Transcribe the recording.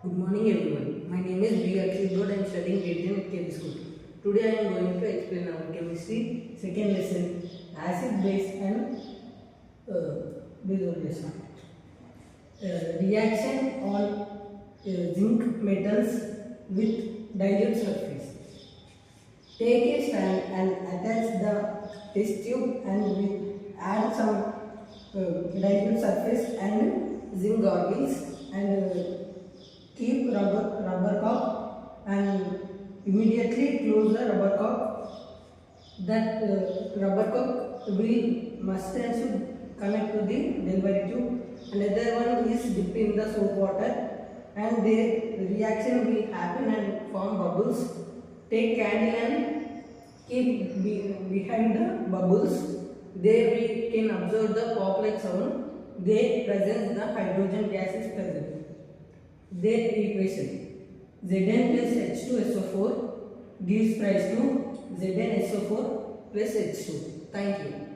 Good morning everyone. My name is B. Akshit Gaud. I am studying grade 10 at KB School. Today I am going to explain our chemistry second lesson, acid base and dissolution. Reaction on zinc metals with dilute surface. Take a stand and attach the test tube and we add some dilute surface and zinc goggles and keep rubber cock and immediately close the rubber cock. That rubber cock will must and should connect to the delivery tube. Another one is dipped in the soap water and the reaction will happen and form bubbles. Take candle and keep behind the bubbles. There we can observe the pop-like sound. They present the hydrogen gas is present. Their equation Zn plus H2SO4 gives rise to Zn SO4 plus H2. Thank you.